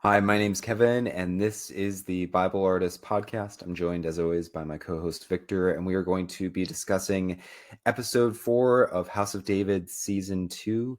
Hi, my name's Kevin, and this is the Bible Artist Podcast. I'm joined, as always, by my co-host Victor, and we are going to be discussing episode 4 of House of David season 2.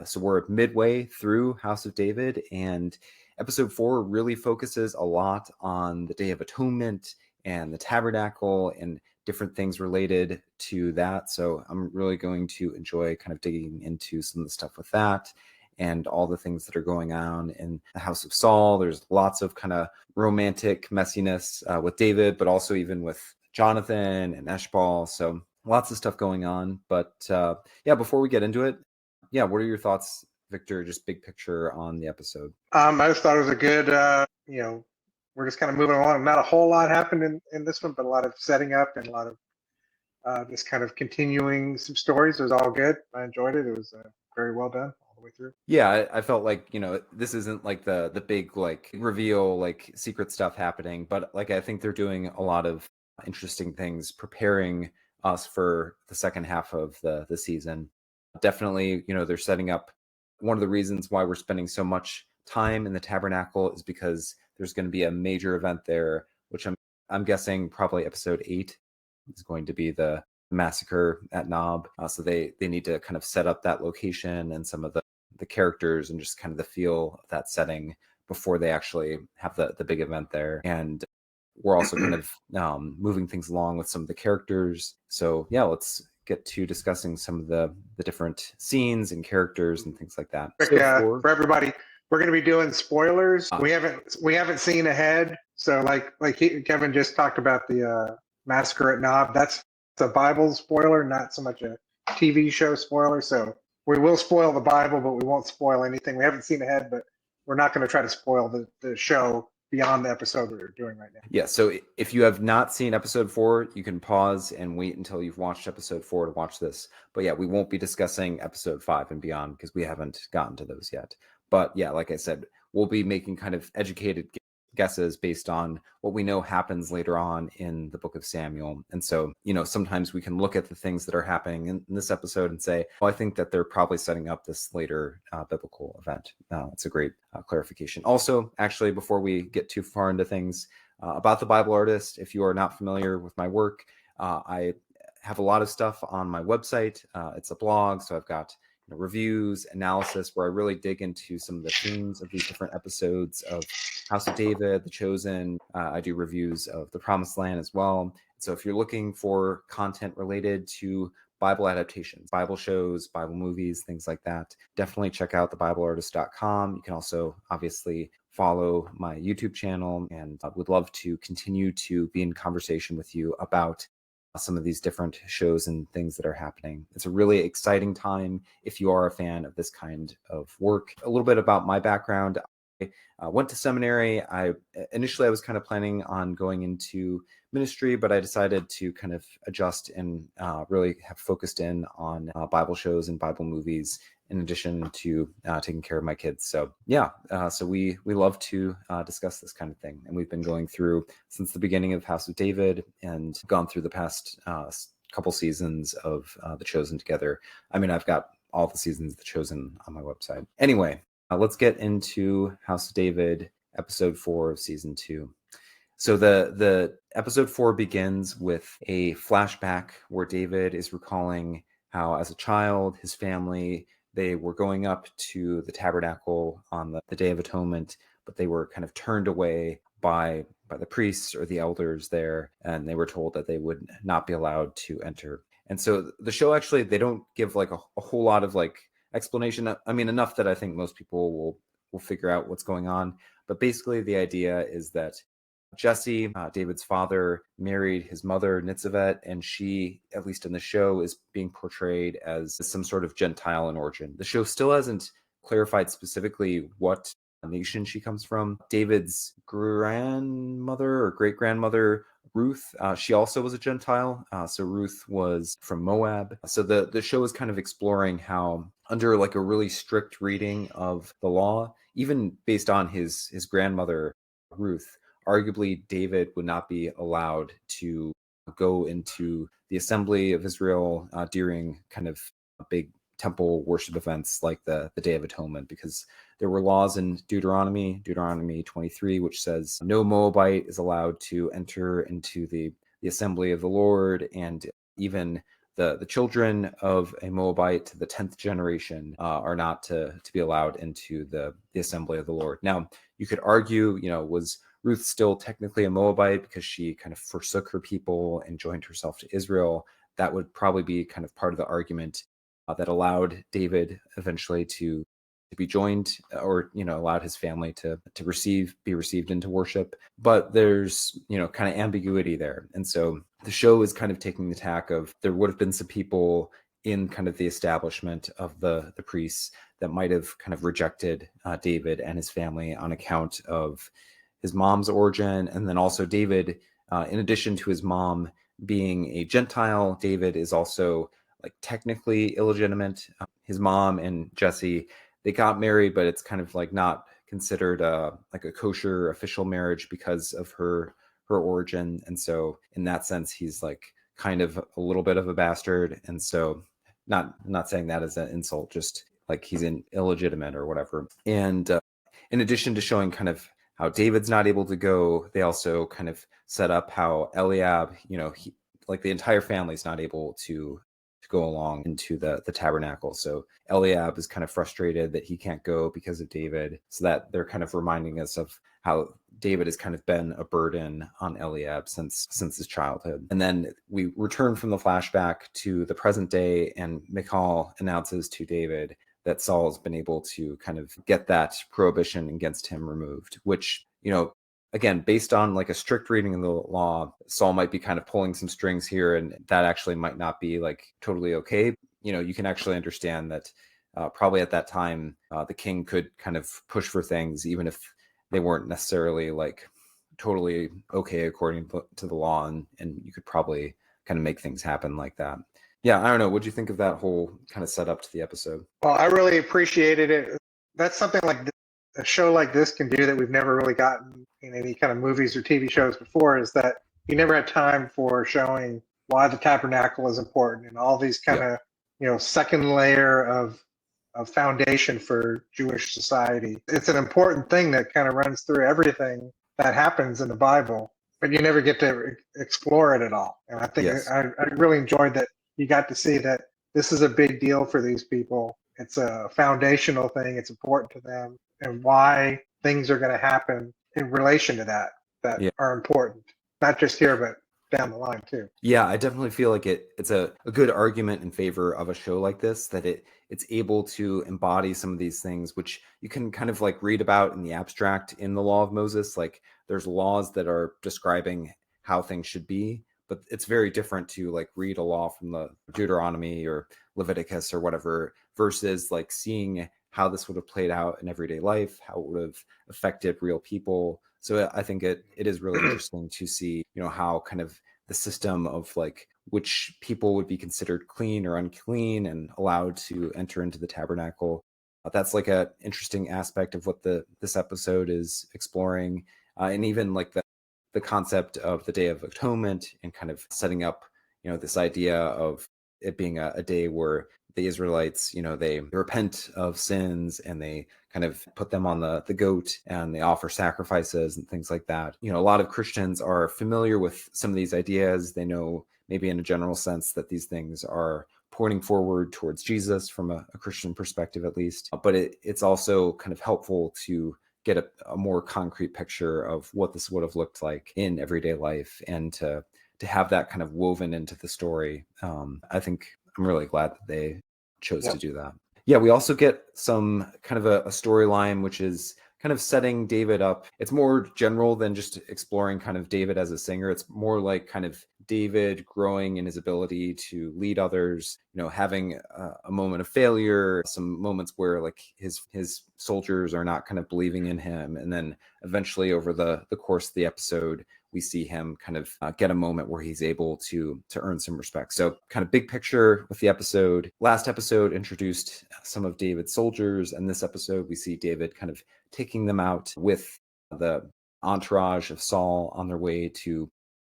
So we're midway through House of David, and episode 4 really focuses a lot on the Day of Atonement and the Tabernacle and different things related to that. So I'm really going to enjoy kind of digging into some of the stuff with that and all the things that are going on in the house of Saul. There's lots of kind of romantic messiness with David, but also even with Jonathan and Eshbaal. So lots of stuff going on. But before we get into it, what are your thoughts, Victor, just big picture on the episode? I just thought it was a good, we're just kind of moving along. Not a whole lot happened in this one, but a lot of setting up and a lot of just kind of continuing some stories. It was all good. I enjoyed it. It was very well done all the way through. Yeah, I felt like, this isn't like the big like reveal, like secret stuff happening, but like I think they're doing a lot of interesting things preparing us for the second half of the season. Definitely, they're setting up. One of the reasons why we're spending so much time in the Tabernacle is because there's going to be a major event there, which I'm guessing probably episode 8 is going to be the massacre at Nob. So they need to kind of set up that location and some of the characters and just kind of the feel of that setting before they actually have the big event there. And we're also kind of moving things along with some of the characters. So yeah, let's get to discussing some of the different scenes and characters and things like that. For everybody, we're going to be doing spoilers. We haven't seen ahead. So Kevin just talked about the massacre at Nob. That's a Bible spoiler, not so much a TV show spoiler. So we will spoil the Bible, but we won't spoil anything. We haven't seen ahead, but we're not going to try to spoil the show beyond the episode we're doing right now. Yeah, so if you have not seen episode 4, you can pause and wait until you've watched episode 4 to watch this. But yeah, we won't be discussing episode 5 and beyond because we haven't gotten to those yet. But yeah, like I said, we'll be making kind of educated guesses based on what we know happens later on in the book of Samuel. And so, sometimes we can look at the things that are happening in this episode and say, well, I think that they're probably setting up this later biblical event. It's a great clarification. Also, actually, before we get too far into things about the Bible Artist, if you are not familiar with my work, I have a lot of stuff on my website. It's a blog, so I've got reviews, analysis, where I really dig into some of the themes of these different episodes of House of David, The Chosen. I do reviews of The Promised Land as well. So if you're looking for content related to Bible adaptations, Bible shows, Bible movies, things like that, definitely check out thebibleartist.com. You can also obviously follow my YouTube channel, and I would love to continue to be in conversation with you about some of these different shows and things that are happening. It's a really exciting time if you are a fan of this kind of work. A little bit about my background. I went to seminary. Initially I was kind of planning on going into ministry, but I decided to kind of adjust and really have focused in on Bible shows and Bible movies in addition to taking care of my kids. So so we love to discuss this kind of thing. And we've been going through since the beginning of House of David and gone through the past couple seasons of The Chosen together. I mean, I've got all the seasons of The Chosen on my website. Anyway, let's get into House of David, episode 4 of season 2. So the episode 4 begins with a flashback where David is recalling how as a child, his family, they were going up to the Tabernacle on the Day of Atonement, but they were kind of turned away by the priests or the elders there, and they were told that they would not be allowed to enter. And so the show actually, they don't give like a whole lot of like explanation. I mean, enough that I think most people will figure out what's going on. But basically the idea is that Jesse, David's father, married his mother, Nitzevet, and she, at least in the show, is being portrayed as some sort of Gentile in origin. The show still hasn't clarified specifically what nation she comes from. David's grandmother or great-grandmother, Ruth, she also was a Gentile. So Ruth was from Moab. So the show is kind of exploring how, under like a really strict reading of the law, even based on his grandmother, Ruth, arguably David would not be allowed to go into the assembly of Israel during kind of big temple worship events like the Day of Atonement, because there were laws in Deuteronomy 23, which says no Moabite is allowed to enter into the assembly of the Lord, and even the children of a Moabite, the 10th generation, are not to be allowed into the assembly of the Lord. Now, you could argue, was Ruth still technically a Moabite because she kind of forsook her people and joined herself to Israel? That would probably be kind of part of the argument that allowed David eventually to be joined, or allowed his family to be received into worship. But there's kind of ambiguity there, and so the show is kind of taking the tack of there would have been some people in kind of the establishment of the priests that might have kind of rejected David and his family on account of his mom's origin. And then also David, in addition to his mom being a Gentile, David is also like technically illegitimate. His mom and Jesse, they got married, but it's kind of like not considered like a kosher official marriage because of her origin. And so in that sense, he's like kind of a little bit of a bastard. And so not saying that as an insult, just like he's illegitimate or whatever. And in addition to showing kind of how David's not able to go, they also kind of set up how Eliab, like the entire family's not able to go along into the tabernacle. So Eliab is kind of frustrated that he can't go because of David. So that they're kind of reminding us of how David has kind of been a burden on Eliab since his childhood. And then we return from the flashback to the present day, and Mychal announces to David that Saul's been able to kind of get that prohibition against him removed, which, again, based on like a strict reading of the law, Saul might be kind of pulling some strings here, and that actually might not be like totally okay. You can actually understand that probably at that time, the king could kind of push for things, even if they weren't necessarily like totally okay according to the law, and you could probably kind of make things happen like that. Yeah, I don't know. What'd you think of that whole kind of setup to the episode? Well, I really appreciated it. That's something like a show like this can do that we've never really gotten in any kind of movies or TV shows before, is that you never had time for showing why the tabernacle is important and all these kind of second layer of foundation for Jewish society. It's an important thing that kind of runs through everything that happens in the Bible, but you never get to explore it at all. And I think I really enjoyed that you got to see that this is a big deal for these people. It's a foundational thing. It's important to them, and why things are going to happen in relation to that are important, not just here, but down the line too. Yeah, I definitely feel like it's a good argument in favor of a show like this, that it's able to embody some of these things, which you can kind of like read about in the abstract in the law of Moses. Like there's laws that are describing how things should be, but it's very different to like read a law from the Deuteronomy or Leviticus or whatever, versus like seeing how this would have played out in everyday life, how it would have affected real people. So I think it is really interesting to see, how kind of the system of like which people would be considered clean or unclean and allowed to enter into the tabernacle. That's like a interesting aspect of what this episode is exploring, and even like the concept of the Day of Atonement, and kind of setting up, this idea of it being a day where the Israelites, they repent of sins and they kind of put them on the goat and they offer sacrifices and things like that. A lot of Christians are familiar with some of these ideas. They know maybe in a general sense that these things are pointing forward towards Jesus from a Christian perspective, at least. But it's also kind of helpful to get a more concrete picture of what this would have looked like in everyday life, and to have that kind of woven into the story. I think I'm really glad that they chose to do that. Yeah, we also get some kind of a storyline, which is kind of setting David up. It's more general than just exploring kind of David as a singer. It's more like kind of David growing in his ability to lead others, having a moment of failure, some moments where like his soldiers are not kind of believing in him. And then eventually over the course of the episode, we see him kind of get a moment where he's able to earn some respect. So kind of big picture with the episode. Last episode introduced some of David's soldiers, and this episode we see David kind of taking them out with the entourage of Saul on their way to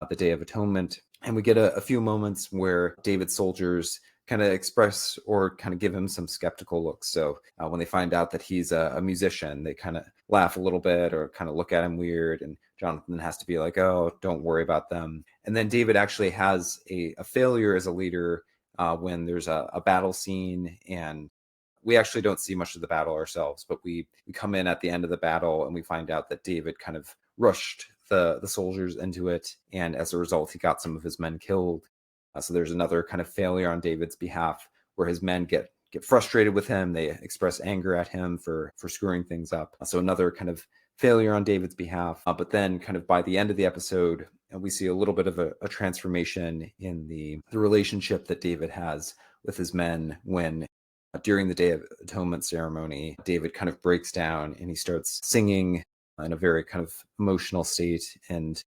the Day of Atonement. And we get a few moments where David's soldiers kind of express or kind of give him some skeptical looks. So when they find out that he's a musician, they kind of laugh a little bit or kind of look at him weird. And Jonathan has to be like, oh, don't worry about them. And then David actually has a failure as a leader when there's a battle scene, and we actually don't see much of the battle ourselves, but we come in at the end of the battle and we find out that David kind of rushed the soldiers into it, and as a result he got some of his men killed. So there's another kind of failure on David's behalf where his men get frustrated with him. They express anger at him for screwing things up. So another kind of failure on David's behalf. But then kind of by the end of the episode, we see a little bit of a transformation in the relationship that David has with his men when during the Day of Atonement ceremony, David kind of breaks down and he starts singing in a very kind of emotional state. And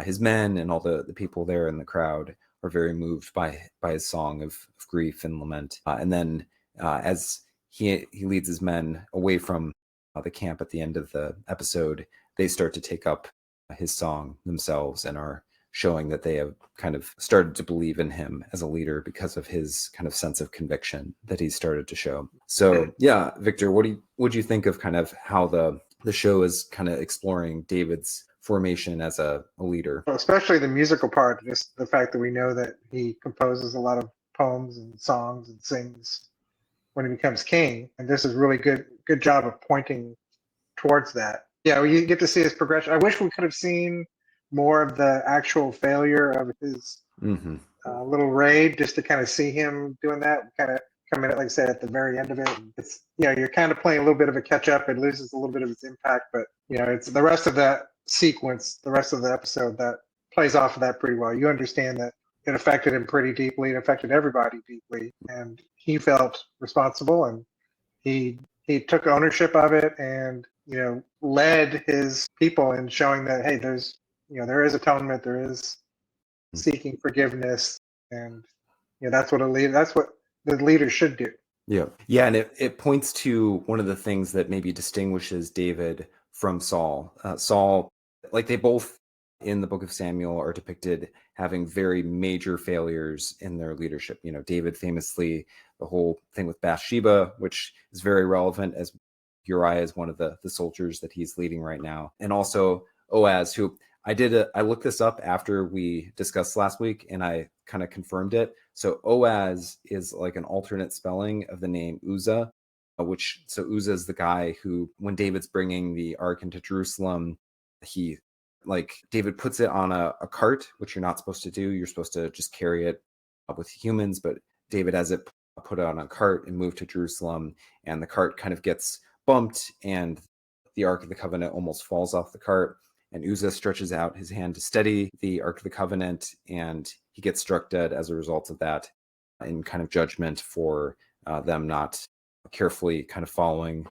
his men and all the people there in the crowd are very moved by his song of grief and lament. And then as he leads his men away from the camp at the end of the episode, they start to take up his song themselves and are showing that they have kind of started to believe in him as a leader because of his kind of sense of conviction that he's started to show. So yeah, Victor, what do you think of kind of how the show is kind of exploring David's formation as a leader? Well, especially the musical part, just the fact that we know that he composes a lot of poems and songs and sings when he becomes king, and this is really good job of pointing towards that. Yeah, you get to see his progression. I wish we could have seen more of the actual failure of his little raid, just to kind of see him doing that, kind of come in, like I said, at the very end of it. It's, you're kind of playing a little bit of a catch up. It loses a little bit of its impact, but it's the rest of that sequence, the rest of the episode that plays off of that pretty well. You understand that it affected him pretty deeply. It affected everybody deeply, and he felt responsible, and he took ownership of it, and led his people in showing that, hey, there is atonement, there is seeking forgiveness, and that's what the leader should do. Yeah, and it points to one of the things that maybe distinguishes David from Saul. Saul, like, they both in the book of Samuel are depicted having very major failures in their leadership. David famously, the whole thing with Bathsheba, which is very relevant, as Uriah is one of the soldiers that he's leading right now. And also Oaz, who I looked this up after we discussed last week, and I kind of confirmed it. So Oaz is like an alternate spelling of the name Uzzah, so Uzzah is the guy who, when David's bringing the ark into Jerusalem, David puts it on a cart, which you're not supposed to do. You're supposed to just carry it up with humans, but David has it put it on a cart and moved to Jerusalem, and the cart kind of gets bumped, and the Ark of the Covenant almost falls off the cart, and Uzzah stretches out his hand to steady the Ark of the Covenant, and he gets struck dead as a result of that, in kind of judgment for them not carefully kind of following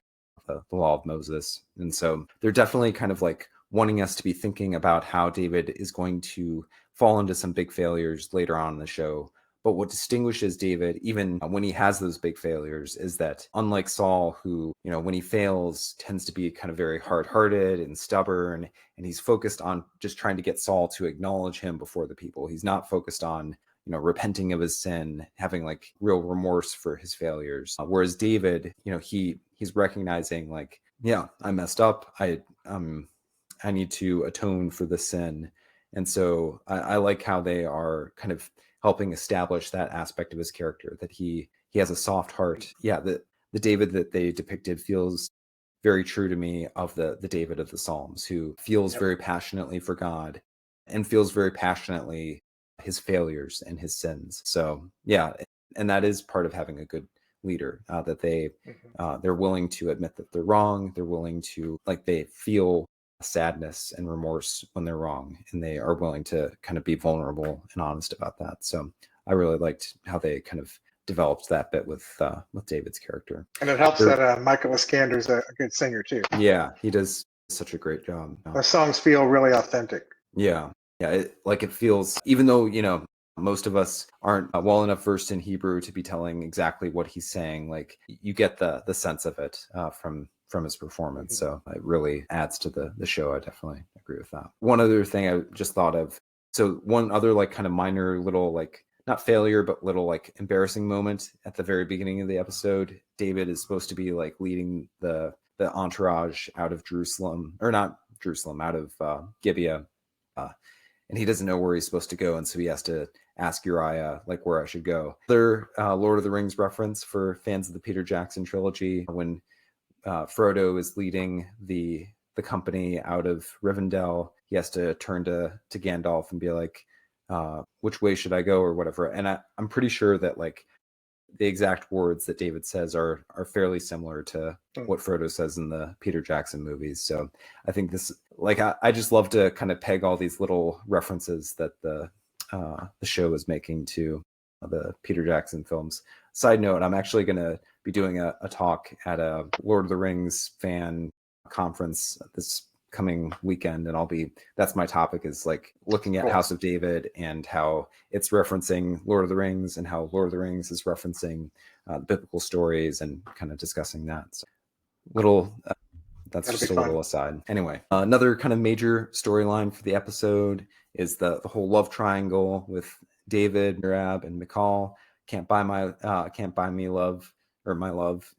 the law of Moses. And so they're definitely kind of like wanting us to be thinking about how David is going to fall into some big failures later on in the show. But what distinguishes David, even when he has those big failures, is that unlike Saul, who, when he fails, tends to be kind of very hard-hearted and stubborn, and he's focused on just trying to get Saul to acknowledge him before the people. He's not focused on, repenting of his sin, having like real remorse for his failures. Whereas David, he's recognizing, like, yeah, I messed up. I need to atone for the sin. And so I like how they are kind of helping establish that aspect of his character, that he has a soft heart. Yeah, the David that they depicted feels very true to me of the David of the Psalms, who feels very passionately for God and feels very passionately his failures and his sins. So yeah, and that is part of having a good leader, that they're willing to admit that they're wrong. They're willing to, they feel sadness and remorse when they're wrong, and they are willing to kind of be vulnerable and honest about that. So I really liked how they kind of developed that bit with David's character. And it helps that Mychal Iskander's a good singer too. Yeah, he does such a great job. The songs feel really authentic. Yeah, it feels, even though most of us aren't well enough versed in Hebrew to be telling exactly what he's saying, like, you get the sense of it from his performance. So it really adds to the show. I definitely agree with that. One other thing I just thought of, so one other kind of minor little, not failure, but little like embarrassing moment at the very beginning of the episode. David is supposed to be like leading the entourage out of Jerusalem, or not Jerusalem, out of Gibeah, and he doesn't know where he's supposed to go, and so he has to ask Uriah like where I should go. Other Lord of the Rings reference for fans of the Peter Jackson trilogy, when Frodo is leading the company out of Rivendell, he has to turn to Gandalf and be like, which way should I go, or whatever. And I'm pretty sure that like the exact words that David says are fairly similar to what Frodo says in the Peter Jackson movies. So I think this, like, I just love to kind of peg all these little references that the show is making to the Peter Jackson films. Side note, I'm actually going to be doing a talk at a Lord of the Rings fan conference this coming weekend, and that's my topic, is like looking at House of David and how it's referencing Lord of the Rings, and how Lord of the Rings is referencing biblical stories, and kind of discussing that. So that's just a little aside. Anyway, another kind of major storyline for the episode is the whole love triangle with David, Mirab, and Mychal. Can't buy me love, or my love.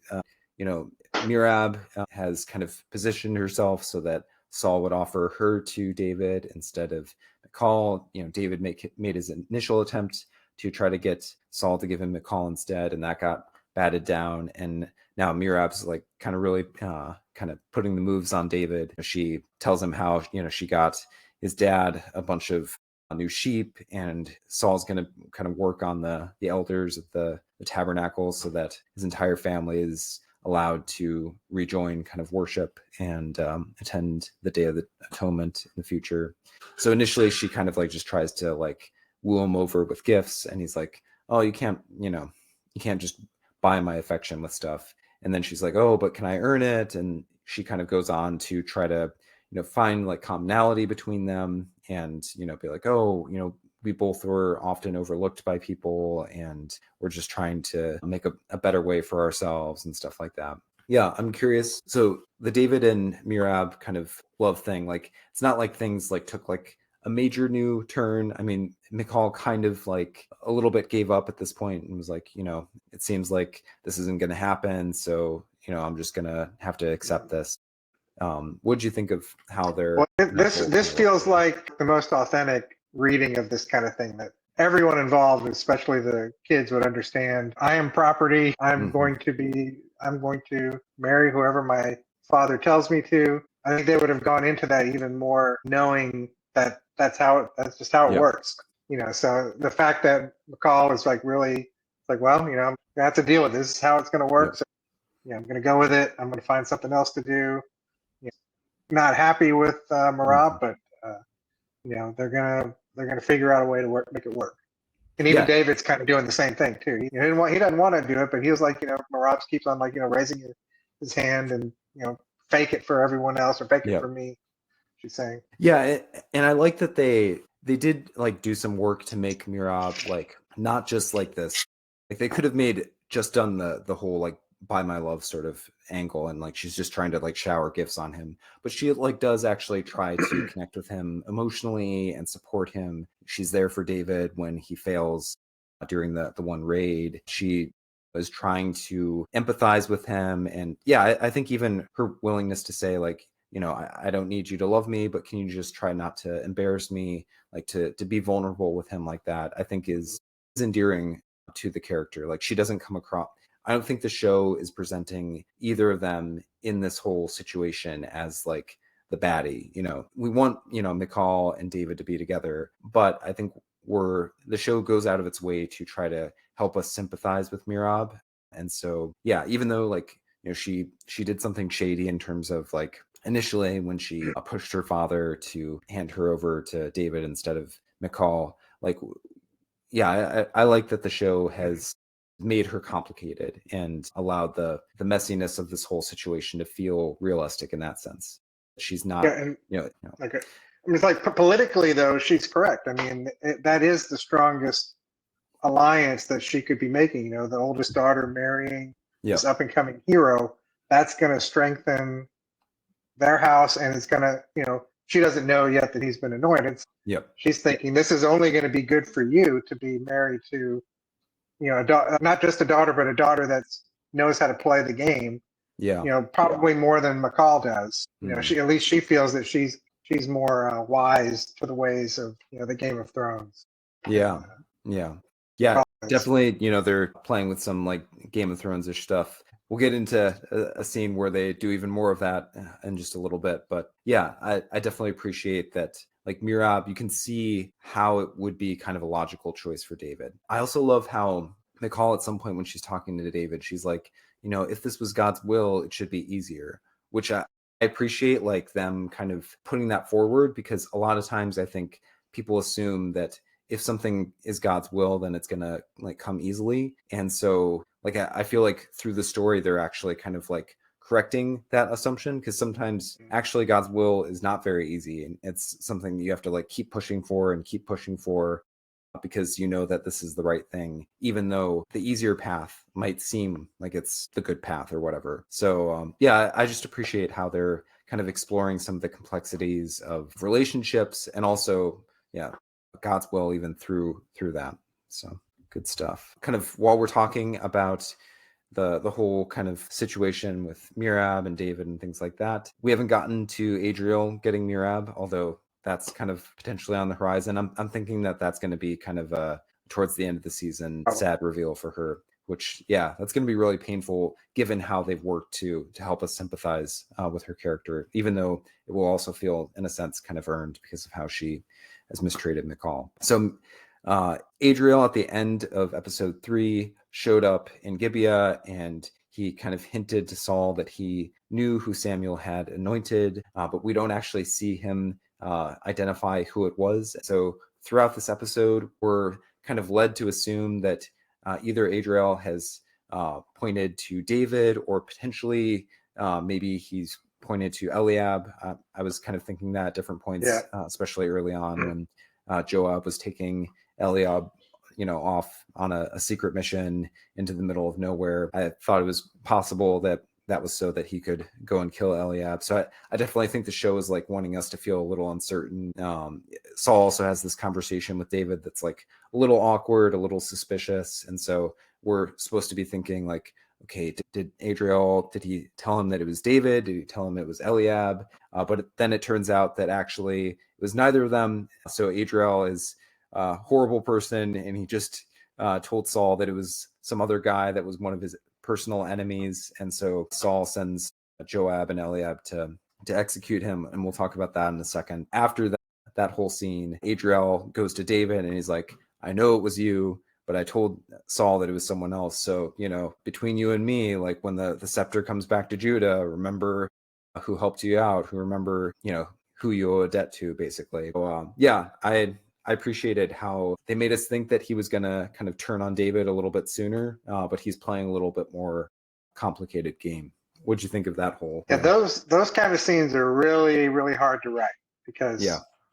Mirab has kind of positioned herself so that Saul would offer her to David instead of Mychal. David made his initial attempt to try to get Saul to give him Mychal instead, and that got batted down. And now Mirab's like kind of really kind of putting the moves on David. She tells him how she got his dad a bunch of new sheep, and Saul's going to kind of work on the elders of the Tabernacle so that his entire family is allowed to rejoin kind of worship and attend the Day of the Atonement in the future. So initially she kind of like just tries to like woo him over with gifts, and he's like, oh, you can't just buy my affection with stuff. And then she's like, oh, but can I earn it? And she kind of goes on to try to find like commonality between them, and be like, oh, we both were often overlooked by people, and we're just trying to make a better way for ourselves and stuff like that. Yeah, I'm curious. So the David and Mirab kind of love thing, like, it's not like things like took like a major new turn. I mean, Mychal kind of like a little bit gave up at this point and was like, it seems like this isn't going to happen. So, I'm just going to have to accept this. What'd you think of how they're... Well, this feels like the most authentic reading of this kind of thing, that everyone involved, especially the kids, would understand. I am property. I'm going to marry whoever my father tells me to. I think they would have gone into that even more knowing that that's just how it works. So the fact that Mychal is like really like, well, I'm gonna have to deal with this. This is how it's gonna work. So I'm gonna go with it. I'm gonna find something else to do. Not happy with Mirab, but they're gonna figure out a way to make it work. And even David's kind of doing the same thing too. He doesn't want to do it, but he was like, Mirab keeps on like raising his hand and fake it for everyone else, or fake it for me. She's saying. Yeah, and I like that they did like do some work to make Mirab like not just like this. Like they could have done the whole like buy my love sort of angle, and like she's just trying to like shower gifts on him, but she like does actually try to connect with him emotionally and support him. She's there for David when he fails during the one raid. She was trying to empathize with him, and I think even her willingness to say like, I don't need you to love me, but can you just try not to embarrass me, like to be vulnerable with him like that, I think is endearing to the character. Like she doesn't come across, I don't think the show is presenting either of them in this whole situation as like the baddie. We want, Mychal and David to be together, but I think the show goes out of its way to try to help us sympathize with Mirab. And so, even though like, she did something shady in terms of like initially when she pushed her father to hand her over to David instead of Mychal, like, I like that the show has made her complicated and allowed the messiness of this whole situation to feel realistic in that sense. She's not, it's like politically though, she's correct. I mean, that is the strongest alliance that she could be making. The oldest daughter marrying this up and coming hero, that's going to strengthen their house, and it's going to, she doesn't know yet that he's been anointed. Yep. She's thinking this is only going to be good for you to be married to, not just a daughter, but a daughter that knows how to play the game. Yeah. Probably more than Mychal does. Mhm. She, at least she feels that she's more wise to the ways of the Game of Thrones. Yeah. Yeah. Yeah. Definitely, they're playing with some like Game of Thrones-ish stuff. We'll get into a scene where they do even more of that in just a little bit. But yeah, I definitely appreciate that. Like Mirab, you can see how it would be kind of a logical choice for David. I also love how Mychal at some point when she's talking to David, she's like, if this was God's will, it should be easier, which I appreciate like them kind of putting that forward, because a lot of times I think people assume that if something is God's will, then it's going to like come easily. And so like, I feel like through the story, they're actually kind of like correcting that assumption, because sometimes actually God's will is not very easy. And it's something you have to like keep pushing for and keep pushing for, because you know that this is the right thing, even though the easier path might seem like it's the good path or whatever. So yeah, I just appreciate how they're kind of exploring some of the complexities of relationships, and also, yeah, God's will even through that. So good stuff. Kind of while we're talking about the whole kind of situation with Mirab and David and things like that, we haven't gotten to Adriel getting Mirab, although that's kind of potentially on the horizon. I'm thinking that that's going to be kind of towards the end of the season, sad reveal for her, which, yeah, that's going to be really painful given how they've worked to help us sympathize with her character, even though it will also feel in a sense kind of earned because of how she has mistreated Mychal. So Adriel at the end of episode 3 showed up in Gibeah, and he kind of hinted to Saul that he knew who Samuel had anointed, but we don't actually see him identify who it was. So throughout this episode, we're kind of led to assume that either Adriel has pointed to David, or potentially maybe he's pointed to Eliab. I was kind of thinking that at different points, especially early on when Joab was taking Eliab off on a secret mission into the middle of nowhere. I thought it was possible that was so that he could go and kill Eliab. So I definitely think the show is like wanting us to feel a little uncertain. Saul also has this conversation with David that's like a little awkward, a little suspicious. And so we're supposed to be thinking like, okay, did Adriel, did he tell him that it was David? Did he tell him it was Eliab? But then it turns out that actually it was neither of them. So Adriel is a horrible person, and he just told Saul that it was some other guy that was one of his personal enemies. And so Saul sends Joab and Eliab to execute him, and we'll talk about that in a second. After that whole scene, Adriel goes to David and he's like, I know it was you, but I told Saul that it was someone else. So, between you and me, like when the scepter comes back to Judah, remember who helped you out, who remember, who you owe a debt to, basically. So, yeah, I appreciated how they made us think that he was going to kind of turn on David a little bit sooner, but he's playing a little bit more complicated game. What'd you think of that whole? Yeah, those kind of scenes are really, really hard to write, because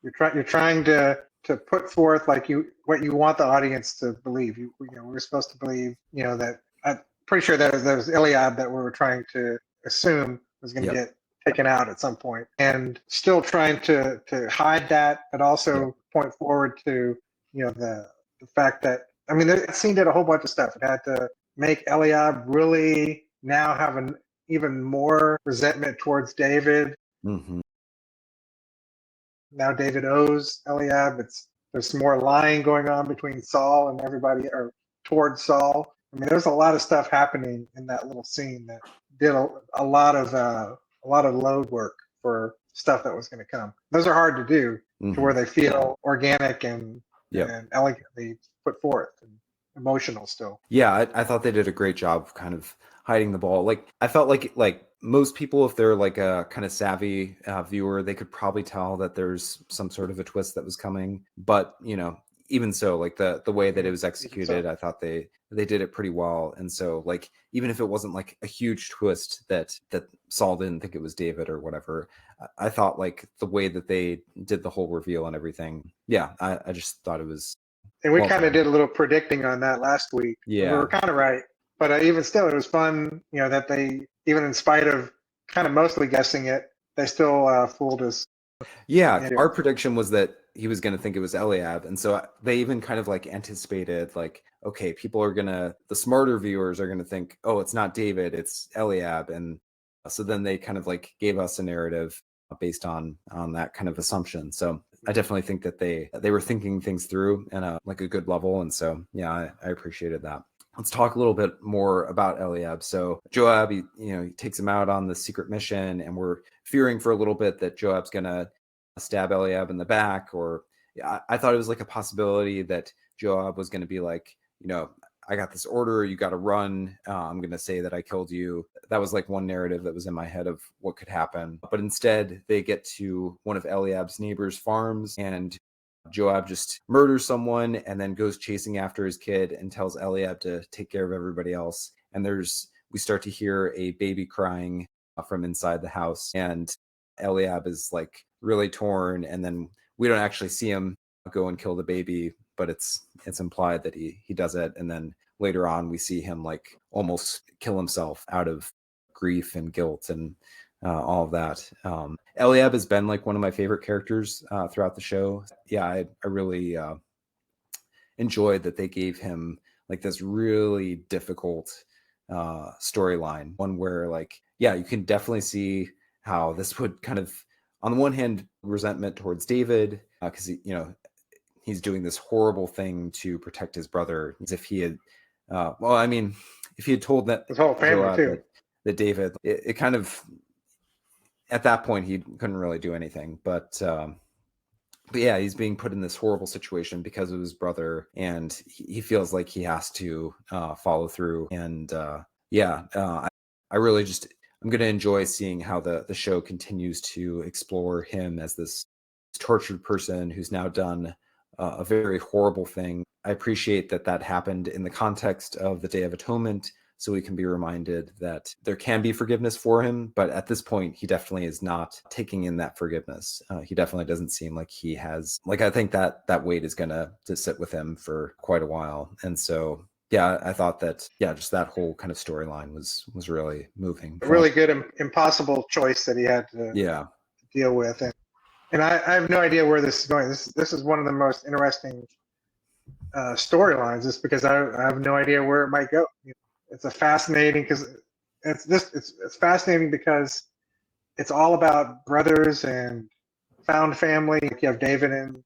you're trying to put forth like what you want the audience to believe. We're supposed to believe, that I'm pretty sure that was Eliab that we were trying to assume was going to get taken out at some point, and still trying to hide that, but also point forward to the fact that, I mean, that scene did a whole bunch of stuff. It had to make Eliab really now have an even more resentment towards David. Mm-hmm. Now David owes Eliab. There's some more lying going on between Saul and everybody, or towards Saul. I mean, there's a lot of stuff happening in that little scene that did a lot of load work for stuff that was going to come. Those are hard to do, to where they feel organic and elegantly put forth and emotional still. Yeah, I thought they did a great job of kind of hiding the ball. Like, I felt like most people, if they're like a kind of savvy viewer, they could probably tell that there's some sort of a twist that was coming. But even so, like the way that it was executed, I thought they did it pretty well. And so, like, even if it wasn't like a huge twist that Saul didn't think it was David or whatever, I thought like the way that they did the whole reveal and everything, I just thought it was. And we kind of did a little predicting on that last week. Yeah, we were kind of right, but even still, it was fun. That they, even in spite of kind of mostly guessing it, they still fooled us. Yeah, And our prediction was that he was going to think it was Eliab. And so they even kind of like anticipated, like, okay, the smarter viewers are going to think, oh, it's not David, it's Eliab. And so then they kind of like gave us a narrative based on that kind of assumption. So I definitely think that they were thinking things through in a like a good level. And so, yeah, I appreciated that. Let's talk a little bit more about Eliab. So Joab, he takes him out on the secret mission, and we're fearing for a little bit that Joab's going to stab Eliab in the back, or I thought it was like a possibility that Joab was going to be like, I got this order, you got to run. I'm going to say that I killed you. That was like one narrative that was in my head of what could happen. But instead, they get to one of Eliab's neighbors' farms, and Joab just murders someone and then goes chasing after his kid and tells Eliab to take care of everybody else. And we start to hear a baby crying from inside the house, and Eliab is like really torn, and then we don't actually see him go and kill the baby, but it's implied that he does it. And then later on we see him like almost kill himself out of grief and guilt and all of that. Eliab has been like one of my favorite characters throughout the show. Yeah, I really enjoyed that they gave him like this really difficult storyline, one where like, yeah, you can definitely see how this would kind of, on the one hand, resentment towards David, because he's doing this horrible thing to protect his brother, as if he had if he had told that his whole family Joab too. that David, it kind of, at that point he couldn't really do anything, but yeah, he's being put in this horrible situation because of his brother, and he feels like he has to follow through. And I really just, I'm going to enjoy seeing how the show continues to explore him as this tortured person who's now done a very horrible thing. I appreciate that happened in the context of the Day of Atonement, so we can be reminded that there can be forgiveness for him. But at this point, he definitely is not taking in that forgiveness. He definitely doesn't seem like he has, like, I think that weight is going to sit with him for quite a while. And so, yeah, I thought that, yeah, just that whole kind of storyline was really moving. A really good, impossible choice that he had to deal with. And I have no idea where this is going. This is one of the most interesting storylines, just because I have no idea where it might go. It's a fascinating, because it's fascinating because it's all about brothers and found family. You have David and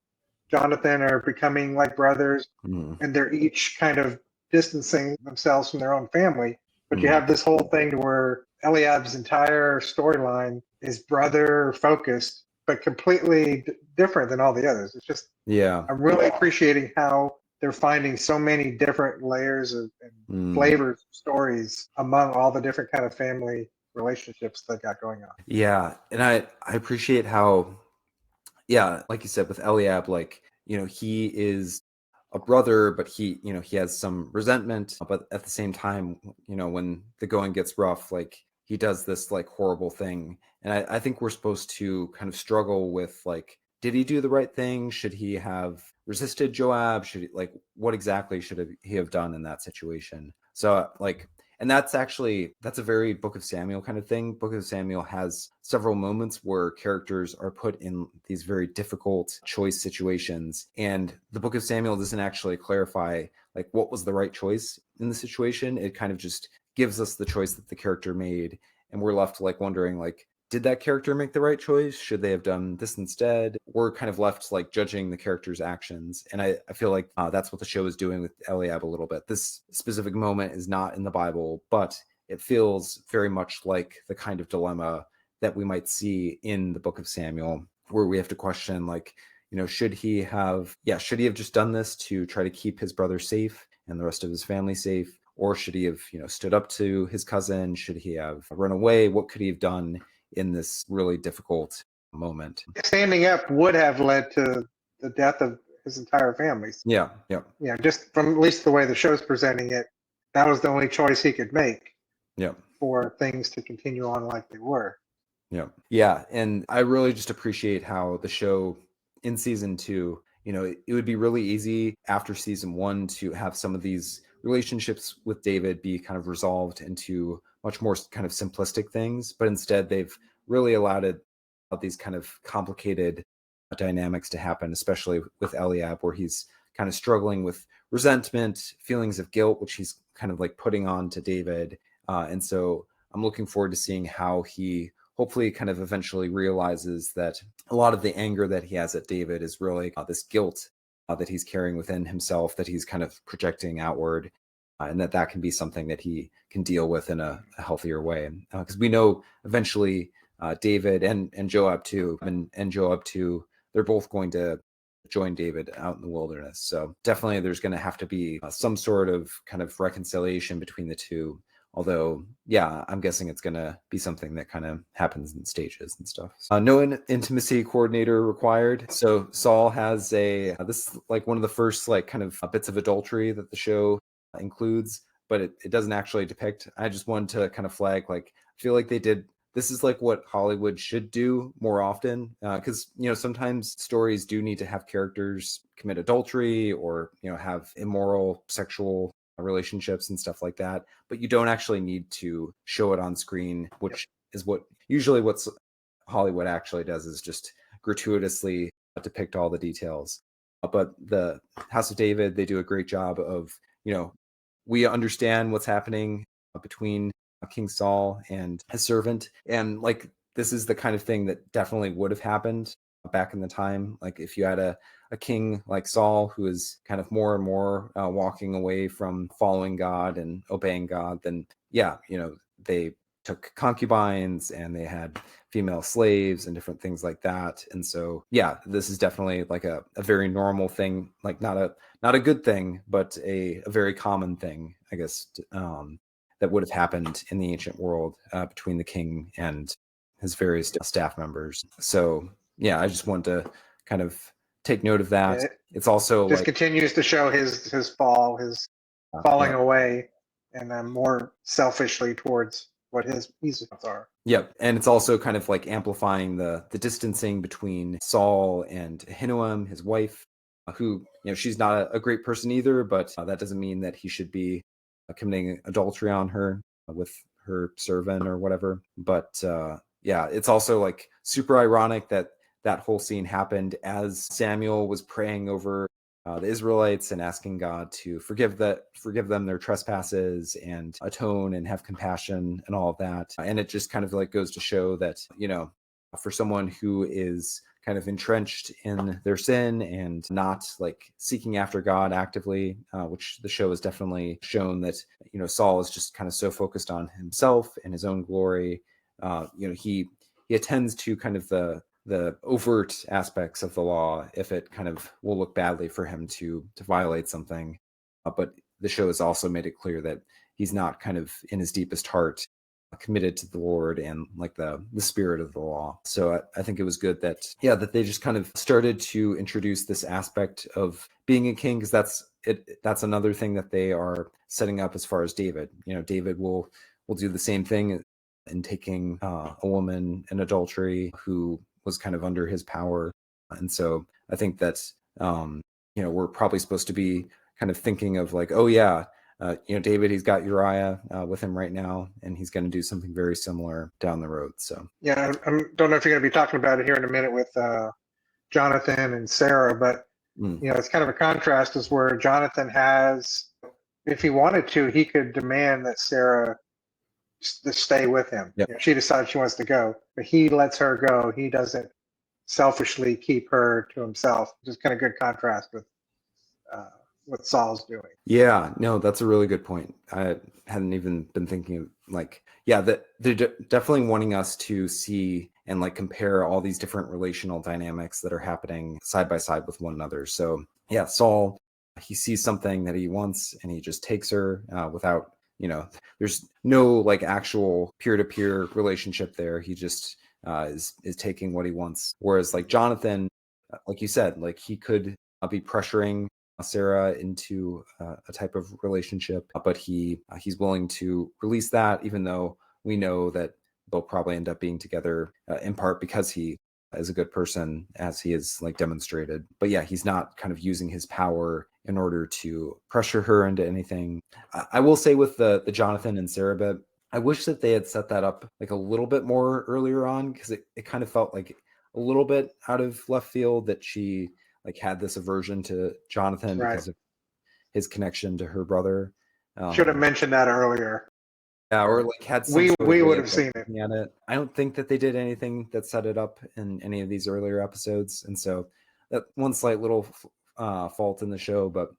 Jonathan are becoming like brothers, and they're each kind of distancing themselves from their own family. But you have this whole thing where Eliab's entire storyline is brother focused, but completely different than all the others. It's just, I'm really appreciating how they're finding so many different layers and flavors of stories among all the different kind of family relationships they got going on. Yeah, and I appreciate how, yeah, like you said, with Eliab, like, he is a brother, but he has some resentment, but at the same time, when the going gets rough, like, he does this like horrible thing. And I think we're supposed to kind of struggle with, like, did he do the right thing? Should he have resisted Joab? What exactly should he have done in that situation? So like, and that's a very Book of Samuel kind of thing. Book of Samuel has several moments where characters are put in these very difficult choice situations, and the Book of Samuel doesn't actually clarify like what was the right choice in the situation. It kind of just gives us the choice that the character made, and we're left like wondering, like, did that character make the right choice? Should they have done this instead? We're kind of left like judging the character's actions. And I feel like that's what the show is doing with Eliab a little bit. This specific moment is not in the Bible, but it feels very much like the kind of dilemma that we might see in the Book of Samuel, where we have to question, like, should he have just done this to try to keep his brother safe and the rest of his family safe? Or should he have, stood up to his cousin? Should he have run away? What could he have done in this really difficult moment? Standing up would have led to the death of his entire family. Yeah. Just from at least the way the show's presenting it, that was the only choice he could make. For things to continue on like they were. Yeah, and I really just appreciate how the show in season 2, it would be really easy after season 1 to have some of these relationships with David be kind of resolved into much more kind of simplistic things, but instead they've really allowed these kind of complicated dynamics to happen, especially with Eliab, where he's kind of struggling with resentment, feelings of guilt, which he's kind of like putting on to David. And so I'm looking forward to seeing how he hopefully kind of eventually realizes that a lot of the anger that he has at David is really this guilt that he's carrying within himself, that he's kind of projecting outward, and that can be something that he can deal with in a healthier way. Because we know eventually David and Joab too, and Joab too, they're both going to join David out in the wilderness. So definitely there's going to have to be some sort of kind of reconciliation between the two. Although, yeah, I'm guessing it's going to be something that kind of happens in stages and stuff. No intimacy coordinator required. So Saul has this is like one of the first like kind of bits of adultery that the show includes, but it doesn't actually depict. I just wanted to kind of flag, like, I feel like this is like what Hollywood should do more often, because sometimes stories do need to have characters commit adultery or have immoral sexual relationships and stuff like that, but you don't actually need to show it on screen, which is what Hollywood actually does, is just gratuitously depict all the details. But the House of David, they do a great job of, we understand what's happening between King Saul and his servant, and like this is the kind of thing that definitely would have happened back in the time. Like if you had a king like Saul who is kind of more and more walking away from following God and obeying God, then they took concubines and they had female slaves and different things like that. And so this is definitely like a very normal thing, like not a good thing, but a very common thing, I guess, that would have happened in the ancient world between the king and his various staff members. So I just wanted to kind of take note of that. It's also just continues to show his fall, his falling away, and more selfishly towards what his thoughts are. Yep, and it's also kind of like amplifying the distancing between Saul and Ahinoam, his wife, who she's not a great person either, but that doesn't mean that he should be committing adultery on her with her servant or whatever. But it's also like super ironic that whole scene happened as Samuel was praying over the Israelites and asking God to forgive them their trespasses and atone and have compassion and all of that. And it just kind of like goes to show that, for someone who is kind of entrenched in their sin and not like seeking after God actively, which the show has definitely shown that, Saul is just kind of so focused on himself and his own glory. He attends to kind of the overt aspects of the law if it kind of will look badly for him to violate something. But the show has also made it clear that he's not kind of in his deepest heart committed to the Lord and like the spirit of the law. So I think it was good that they just kind of started to introduce this aspect of being a king, because that's another thing that they are setting up as far as David. David will do the same thing in taking a woman in adultery who was kind of under his power. And so I think that we're probably supposed to be kind of thinking of like, David, he's got Uriah with him right now, and he's going to do something very similar down the road. So I don't know if you're going to be talking about it here in a minute with Jonathan and Sarah, but it's kind of a contrast, is where Jonathan has, if he wanted to, he could demand that Sarah stay with him. Yep. She decides she wants to go, but he lets her go. He doesn't selfishly keep her to himself. Just kind of good contrast with what Saul's doing. Yeah, no, that's a really good point. I hadn't even been thinking of that they're definitely wanting us to see and like compare all these different relational dynamics that are happening side by side with one another. So Saul, he sees something that he wants and he just takes her without, there's no like actual peer-to-peer relationship there. He just is taking what he wants. Whereas like Jonathan, like you said, like he could be pressuring Sarah into a type of relationship, but he's willing to release that, even though we know that they'll probably end up being together in part because he is a good person, as he is like demonstrated. But he's not kind of using his power in order to pressure her into anything. I will say with the Jonathan and Sarah bit, I wish that they had set that up like a little bit more earlier on, because it kind of felt like a little bit out of left field that she like had this aversion to Jonathan Right. because of his connection to her brother. Should have mentioned that earlier. Yeah, or like had some We sort of way would of have like, seen it. looking at it. I don't think that they did anything that set it up in any of these earlier episodes, and so that one slight little fault in the show. But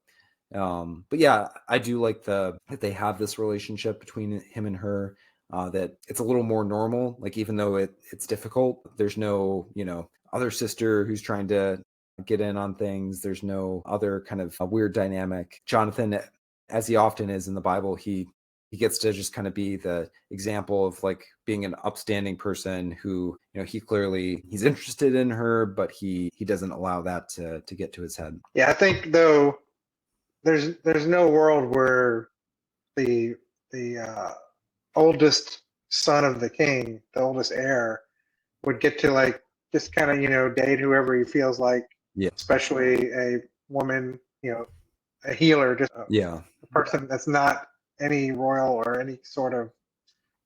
yeah, I do like that they have this relationship between him and her. That it's a little more normal. Like even though it's difficult, there's no other sister who's trying to get in on things. There's no other kind of weird dynamic. Jonathan, as he often is in the Bible, he gets to just kind of be the example of like being an upstanding person who, he's interested in her, but he doesn't allow that to get to his head. Yeah, I think though there's no world where the oldest son of the king, the oldest heir, would get to like just kind of date whoever he feels like, Yeah. especially a woman, a healer, just Yeah. a person that's not any royal or any sort of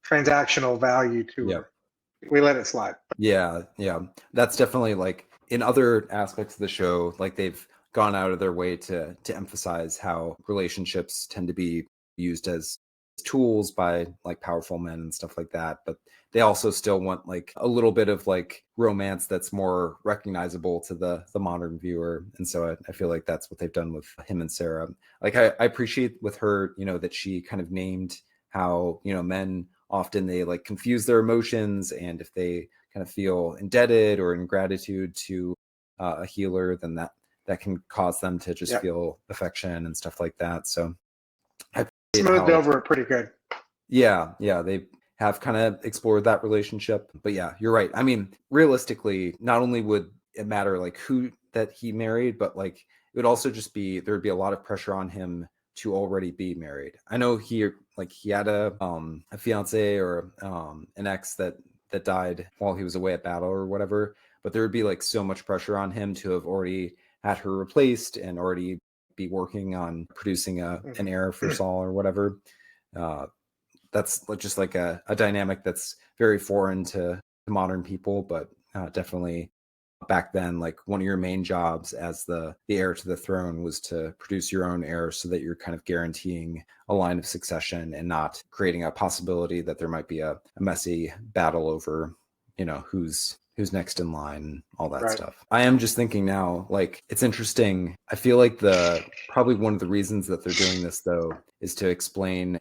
transactional value to Yeah. her. We let it slide. Yeah. That's definitely like in other aspects of the show, like they've gone out of their way to emphasize how relationships tend to be used as tools by like powerful men and stuff like that, but they also still want like a little bit of like romance that's more recognizable to the modern viewer. And so I feel like that's what they've done with him and Sarah. Like I appreciate with her, that she kind of named how men often they like confuse their emotions, and if they kind of feel indebted or in gratitude to a healer, then that can cause them to just feel affection and stuff like that. So I smoothed over it pretty good. Yeah, they have kind of explored that relationship. But yeah, you're right. I mean, realistically, not only would it matter like who that he married, but like it would also just be there would be a lot of pressure on him to already be married. I know he had a fiance or an ex that died while he was away at battle or whatever, but there would be like so much pressure on him to have already had her replaced and already be working on producing an heir for Saul or whatever. That's just like a dynamic that's very foreign to modern people, but definitely back then, like one of your main jobs as the heir to the throne was to produce your own heir so that you're kind of guaranteeing a line of succession and not creating a possibility that there might be a messy battle over, who's next in line, all that stuff. I am just thinking now, like, it's interesting. I feel like probably one of the reasons that they're doing this though is to explain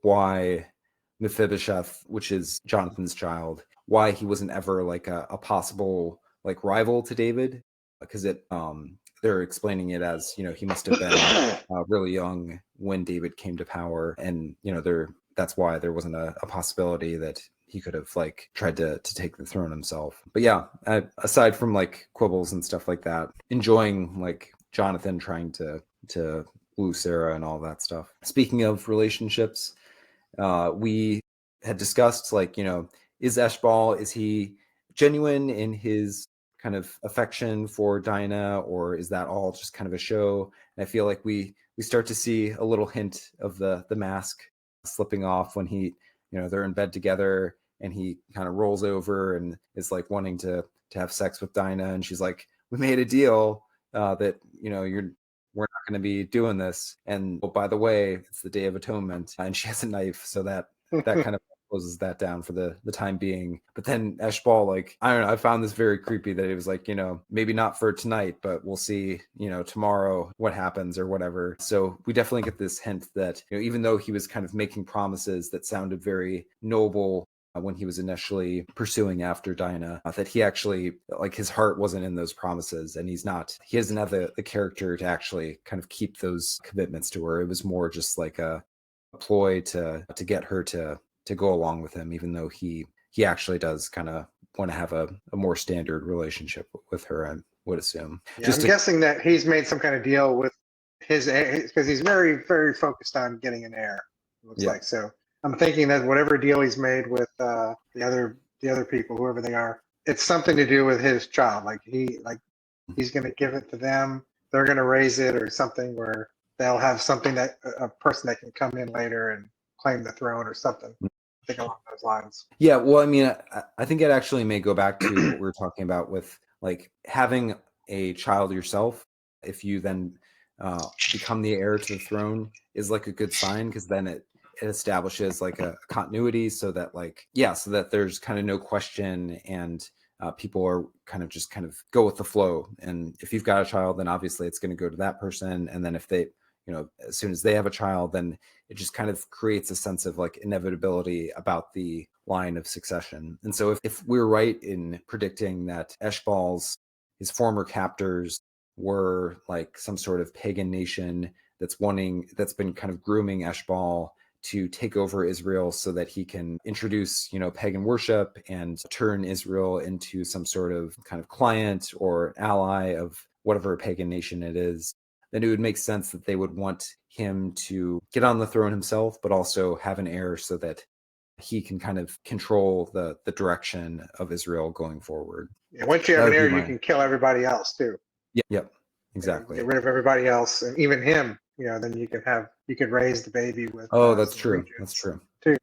why Mephibosheth, which is Jonathan's child, why he wasn't ever like a possible like rival to David, because they're explaining it as he must have been really young when David came to power, and that's why there wasn't a possibility that he could have like tried to take the throne himself. But yeah, aside from like quibbles and stuff like that, enjoying like Jonathan trying to woo Sarah and all that stuff. Speaking of relationships, we had discussed like is Eshbaal, is he genuine in his kind of affection for Dinah, or is that all just kind of a show? And I feel like we start to see a little hint of the mask slipping off when they're in bed together and he kind of rolls over and is like wanting to have sex with Dinah, and she's like, we made a deal that we're not going to be doing this. And oh, by the way, it's the Day of Atonement, and she has a knife, so that kind of closes that down for the time being. But then Eshbaal, like, I don't know, I found this very creepy that it was like, maybe not for tonight, but we'll see, tomorrow what happens or whatever. So we definitely get this hint that, even though he was kind of making promises that sounded very noble when he was initially pursuing after Dinah, that he actually, like, his heart wasn't in those promises, and he doesn't have the character to actually kind of keep those commitments to her. It was more just like a ploy to get her to go along with him, even though he actually does kind of want to have a more standard relationship with her, I would assume. Yeah, I'm guessing that he's made some kind of deal with his because he's very, very focused on getting an heir, it looks like. So I'm thinking that whatever deal he's made with the other people, whoever they are, it's something to do with his child. Like he's going to give it to them. They're going to raise it or something, where they'll have something that a person that can come in later and claim the throne or something. think along those lines. Yeah, well, I mean, I think it actually may go back to what we were talking about with like having a child yourself. If you then become the heir to the throne, is like a good sign, because then it establishes like a continuity, so that like so that there's kind of no question, and people are kind of go with the flow. And if you've got a child, then obviously it's going to go to that person, and then if they as soon as they have a child, then it just kind of creates a sense of like inevitability about the line of succession. And so if we're right in predicting that Eshbaal's, his former captors, were like some sort of pagan nation that's been kind of grooming Eshbaal to take over Israel so that he can introduce, pagan worship and turn Israel into some sort of kind of client or ally of whatever pagan nation it is, then it would make sense that they would want him to get on the throne himself, but also have an heir so that he can kind of control the direction of Israel going forward. Yeah, once you have an heir, you can kill everybody else too. Yep, exactly. Get rid of everybody else, and even him. Then you could raise the baby with. That's true. That's true. Too.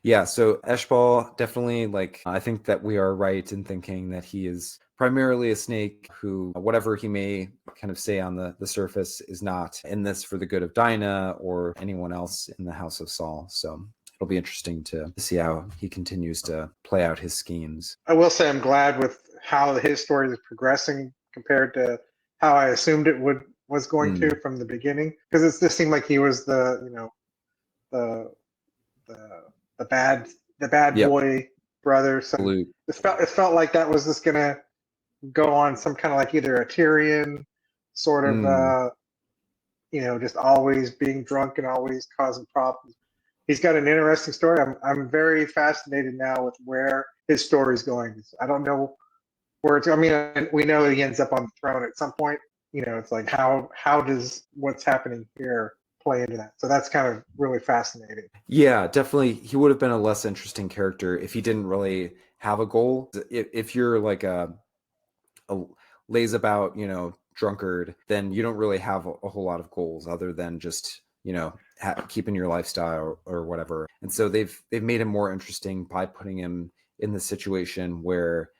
Yeah. So Eshbaal, definitely, like, I think that we are right in thinking that he is primarily a snake who, whatever he may kind of say on the surface, is not in this for the good of Dinah or anyone else in the house of Saul. So it'll be interesting to see how he continues to play out his schemes. I will say I'm glad with how his story is progressing compared to how I assumed it was going to from the beginning, because it just seemed like he was the bad boy brother. So it felt like that was just gonna go on some kind of like either a Tyrion sort of just always being drunk and always causing problems. He's got an interesting story. I'm very fascinated now with where his story's going. I don't know where it's. I mean, we know he ends up on the throne at some point. It's like how does what's happening here play into that? So that's kind of really fascinating. Yeah, definitely. He would have been a less interesting character if he didn't really have a goal. If you're like a lays about, drunkard, then you don't really have a whole lot of goals other than just, keeping your lifestyle or whatever. And so they've made him more interesting by putting him in the situation where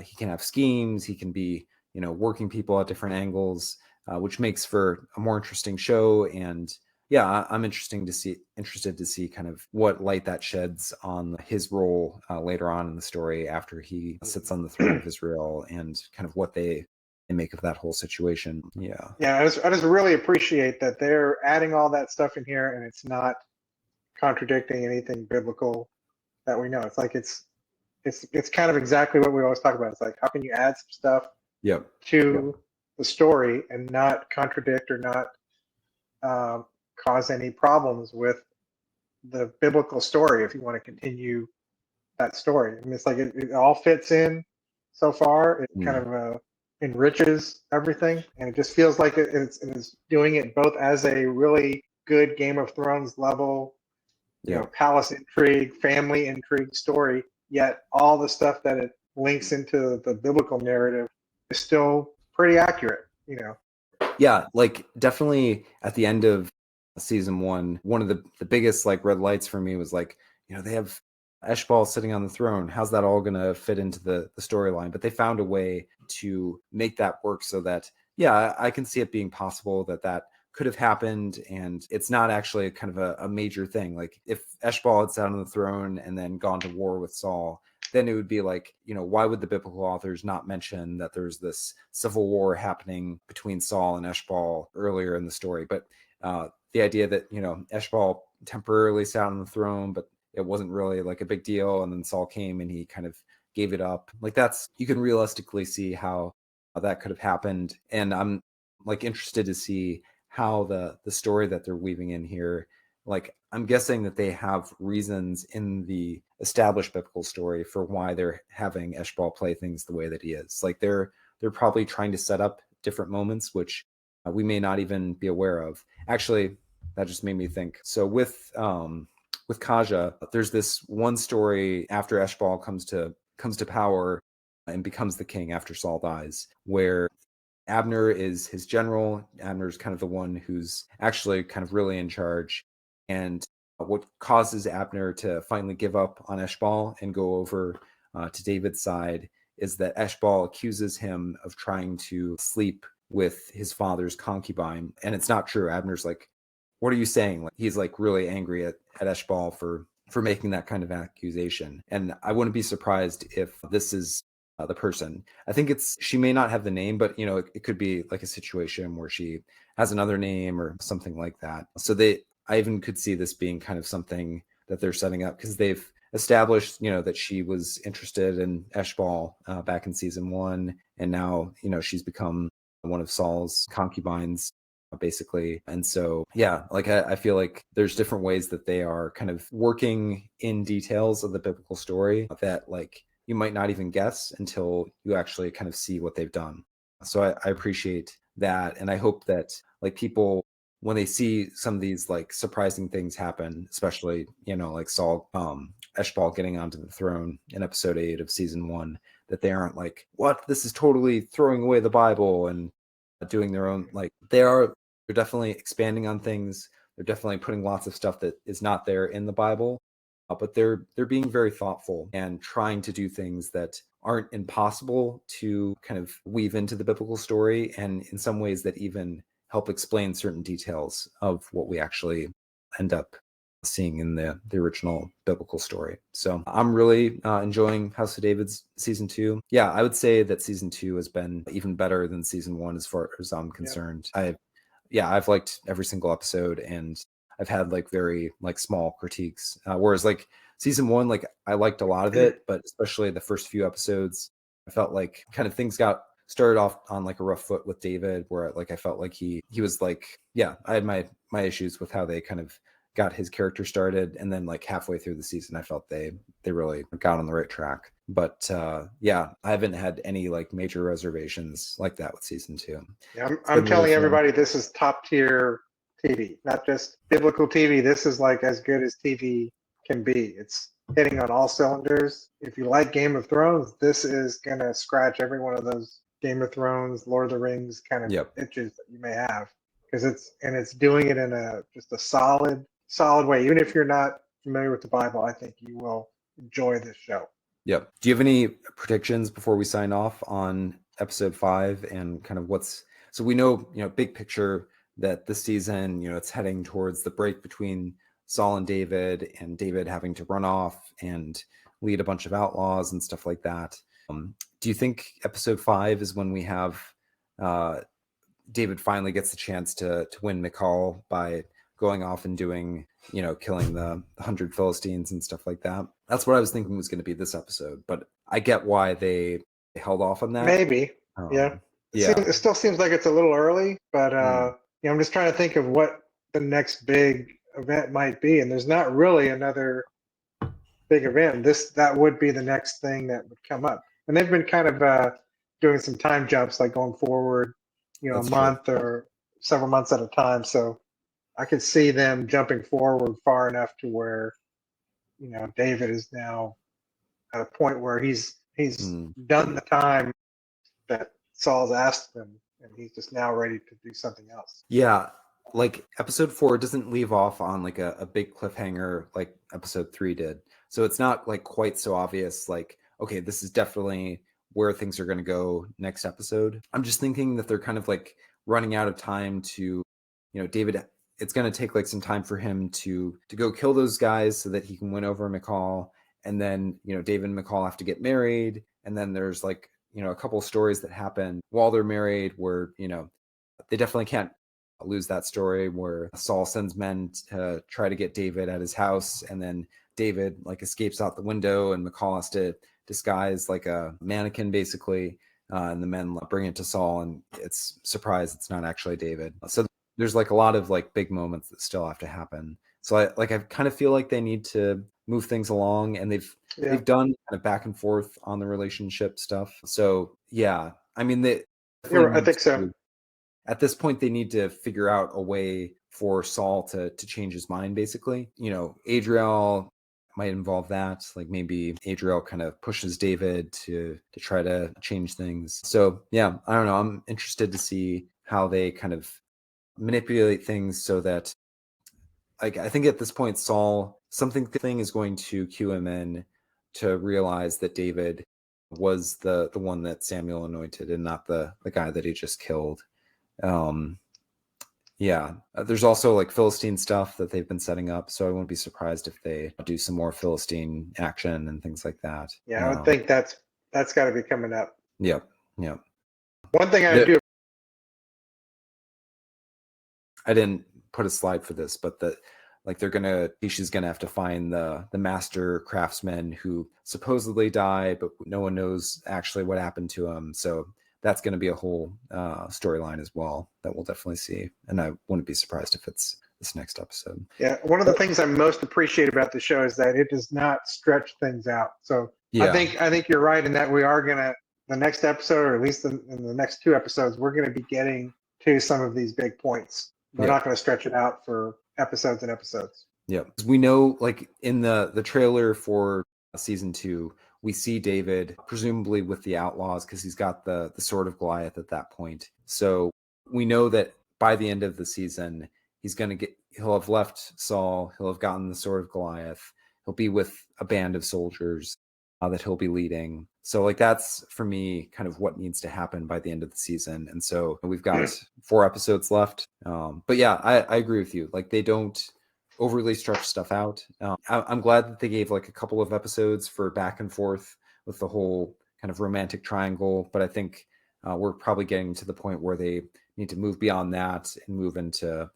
he can have schemes, he can be, working people at different angles, which makes for a more interesting show. And yeah, I'm interested to see kind of what light that sheds on his role later on in the story after he sits on the throne of Israel, and kind of what they make of that whole situation. I just really appreciate that they're adding all that stuff in here, and it's not contradicting anything biblical that we know. It's like it's kind of exactly what we always talk about. It's like, how can you add some stuff to the story and not contradict or not cause any problems with the biblical story if you want to continue that story. I mean, it's like it all fits in so far. It kind of enriches everything, and it just feels like it's doing it both as a really good Game of Thrones level, palace intrigue, family intrigue story, yet all the stuff that it links into the biblical narrative is still pretty accurate. Yeah, like definitely at the end of season one of the biggest like red lights for me was like, they have Eshbaal sitting on the throne. How's that all going to fit into the storyline? But they found a way to make that work so that, I can see it being possible that could have happened, and it's not actually kind of a major thing. Like if Eshbaal had sat on the throne and then gone to war with Saul, then it would be like, why would the biblical authors not mention that there's this civil war happening between Saul and Eshbaal earlier in the story? But the idea that, Eshbaal temporarily sat on the throne, but it wasn't really like a big deal, and then Saul came and he kind of gave it up. Like that's, you can realistically see how that could have happened. And I'm like interested to see how the story that they're weaving in here, like I'm guessing that they have reasons in the established biblical story for why they're having Eshbaal play things the way that he is. Like they're probably trying to set up different moments which we may not even be aware of. Actually, that just made me think. So with Kazia, there's this one story after Eshbaal comes to power and becomes the king after Saul dies, where Abner is his general. Abner's kind of the one who's actually kind of really in charge. And what causes Abner to finally give up on Eshbaal and go over to David's side is that Eshbaal accuses him of trying to sleep with his father's concubine. And it's not true. Abner's like, what are you saying? Like, he's like really angry at Eshbaal for making that kind of accusation. And I wouldn't be surprised if this is the person. I think she may not have the name, but it could be like a situation where she has another name or something like that. So I even could see this being kind of something that they're setting up, because they've established, that she was interested in Eshbaal back in season 1, and now, she's become one of Saul's concubines, basically. And so, yeah, like I feel like there's different ways that they are kind of working in details of the biblical story that like you might not even guess until you actually kind of see what they've done. So I appreciate that. And I hope that like people, when they see some of these like surprising things happen, especially, like Saul, Eshbaal getting onto the throne in episode 8 of season 1, that they aren't like, what, this is totally throwing away the Bible and doing their own, like they're definitely expanding on things. They're definitely putting lots of stuff that is not there in the Bible, but they're being very thoughtful and trying to do things that aren't impossible to kind of weave into the biblical story, and in some ways that even help explain certain details of what we actually end up seeing in the original biblical story. So I'm really enjoying House of David's season 2. Yeah, I would say that season 2 has been even better than season 1 as far as I'm concerned. I've liked every single episode, and I've had like very like small critiques. Whereas like season 1, like I liked a lot of it, but especially the first few episodes, I felt like kind of things got started off on like a rough foot with David, where like I felt like he was like, I had my issues with how they kind of got his character started, and then like halfway through the season I felt they really got on the right track. But I haven't had any like major reservations like that with season 2. Yeah, I'm telling everybody this is top tier TV, not just biblical TV. This is like as good as TV can be. It's hitting on all cylinders. If you like Game of Thrones, this is gonna scratch every one of those Game of Thrones, Lord of the Rings kind of itches that you may have, because it's doing it in just a solid way. Even if you're not familiar with the Bible, I think you will enjoy this show. Yep. Do you have any predictions before we sign off on episode 5 and kind of so we know, big picture that this season, it's heading towards the break between Saul and David having to run off and lead a bunch of outlaws and stuff like that. Do you think episode 5 is when we have David finally gets the chance to win Mychal by going off and doing, killing the 100 Philistines and stuff like that? That's what I was thinking was going to be this episode, but I get why they held off on that. Maybe. It still seems like it's a little early, but I'm just trying to think of what the next big event might be, and there's not really another big event. That would be the next thing that would come up, and they've been kind of doing some time jumps, like going forward, That's a month or several months at a time. So I could see them jumping forward far enough to where, David is now at a point where he's done the time that Saul's asked him, and he's just now ready to do something else. Yeah, like episode 4 doesn't leave off on like a big cliffhanger like episode 3 did. So it's not like quite so obvious, like, okay, this is definitely where things are going to go next episode. I'm just thinking that they're kind of like running out of time to, David, it's going to take like some time for him to go kill those guys so that he can win over Mychal. And then, David and Mychal have to get married. And then there's like, a couple of stories that happen while they're married where, they definitely can't lose that story where Saul sends men to try to get David at his house, and then David like escapes out the window, and Mychal has to disguise like a mannequin basically, and the men bring it to Saul, and it's surprise, it's not actually David. So there's like a lot of like big moments that still have to happen. So I kind of feel like they need to move things along, and they've done kind of back and forth on the relationship stuff. So yeah, I mean I think so. At this point, they need to figure out a way for Saul to change his mind, basically. Adriel might involve that. Like maybe Adriel kind of pushes David to try to change things. So yeah, I don't know. I'm interested to see how they kind of manipulate things so that like I think at this point Saul something is going to cue him in to realize that David was the one that Samuel anointed and not the guy that he just killed. There's also like Philistine stuff that they've been setting up, so I won't be surprised if they do some more Philistine action and things like that. Yeah, I would think that's got to be coming up. Yep. One thing I do. I didn't put a slide for this, but Tisha's gonna have to find the master craftsman who supposedly died, but no one knows actually what happened to him. So that's going to be a whole storyline as well that we'll definitely see. And I wouldn't be surprised if it's this next episode. Yeah, one of the things I most appreciate about the show is that it does not stretch things out. So yeah. I think you're right in that we are gonna the next episode, or at least in the next 2 episodes, we're gonna be getting to some of these big points. We're not going to stretch it out for episodes and episodes. Yeah, we know, like in the trailer for season 2, we see David presumably with the outlaws because he's got the sword of Goliath at that point. So we know that by the end of the season, he'll have left Saul. He'll have gotten the sword of Goliath. He'll be with a band of soldiers that he'll be leading. So like that's for me kind of what needs to happen by the end of the season. And so we've got 4 episodes left. But yeah, I agree with you. Like they don't overly stretch stuff out. I'm glad that they gave like a couple of episodes for back and forth with the whole kind of romantic triangle. But I think we're probably getting to the point where they need to move beyond that and move into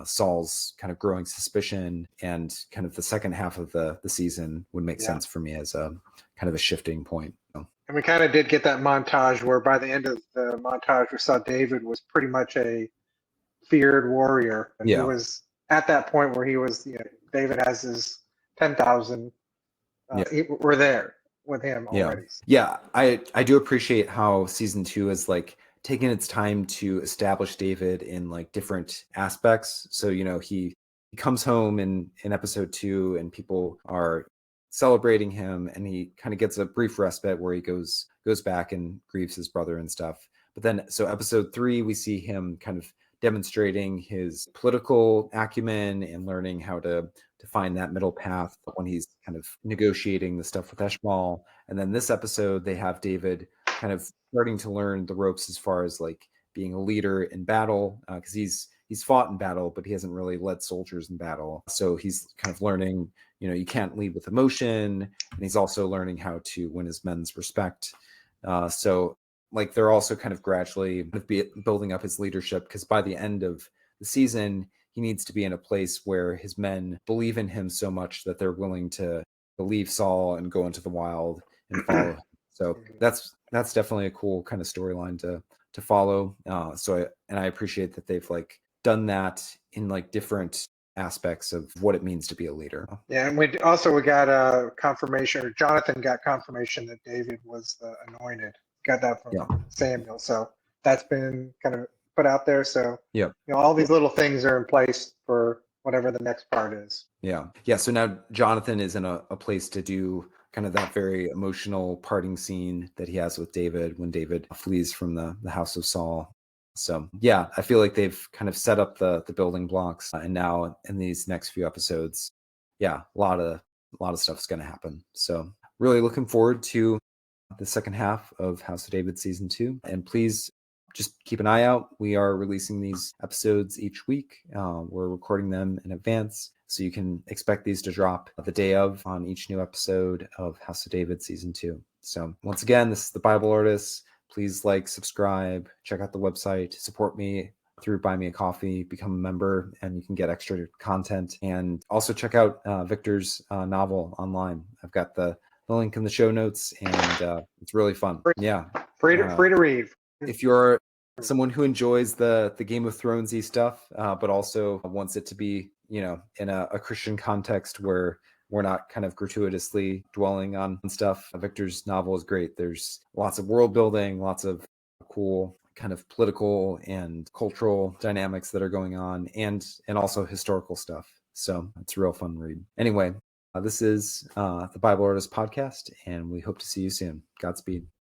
Saul's kind of growing suspicion, and kind of the second half of the season would make sense for me as a kind of a shifting point. And we kind of did get that montage where by the end of the montage, we saw David was pretty much a feared warrior. And he was at that point where he was, David has his 10,000. We're there with him already. Yeah, I do appreciate how season 2 is like taking its time to establish David in like different aspects. So, he comes home in episode 2 and people are celebrating him, and he kind of gets a brief respite where he goes back and grieves his brother and stuff. But then, so episode 3, we see him kind of demonstrating his political acumen and learning how to find that middle path when he's kind of negotiating the stuff with Eshbaal. And then this episode, they have David kind of starting to learn the ropes as far as like being a leader in battle, because he's fought in battle, but he hasn't really led soldiers in battle. So he's kind of learning, you can't lead with emotion, and he's also learning how to win his men's respect. So like they're also kind of gradually building up his leadership, because by the end of the season, he needs to be in a place where his men believe in him so much that they're willing to leave Saul and go into the wild and follow him. So that's definitely a cool kind of storyline to follow. I appreciate that they've like done that in like different aspects of what it means to be a leader. Yeah, and we got a confirmation, or Jonathan got confirmation that David was the anointed. Got that from Samuel. So that's been kind of put out there. So all these little things are in place for whatever the next part is. Yeah. So now Jonathan is in a place to do kind of that very emotional parting scene that he has with David when David flees from the house of Saul. So yeah, I feel like they've kind of set up the building blocks, and now in these next few episodes, a lot of stuff is going to happen. So really looking forward to the second half of House of David season 2, and please just keep an eye out. We are releasing these episodes each week. We're recording them in advance, so you can expect these to drop the day of on each new episode of House of David season 2. So once again, this is the Bible Artist. Please like, subscribe, check out the website, support me through Buy Me a Coffee, become a member, and you can get extra content. And also check out Victor's novel online. I've got the link in the show notes, and it's really fun. Free to read. If you're someone who enjoys the Game of Thronesy stuff, but also wants it to be, in a Christian context where we're not kind of gratuitously dwelling on stuff, Victor's novel is great. There's lots of world building, lots of cool kind of political and cultural dynamics that are going on, and also historical stuff. So it's a real fun read. Anyway, this is the Bible Artist Podcast, and we hope to see you soon. Godspeed.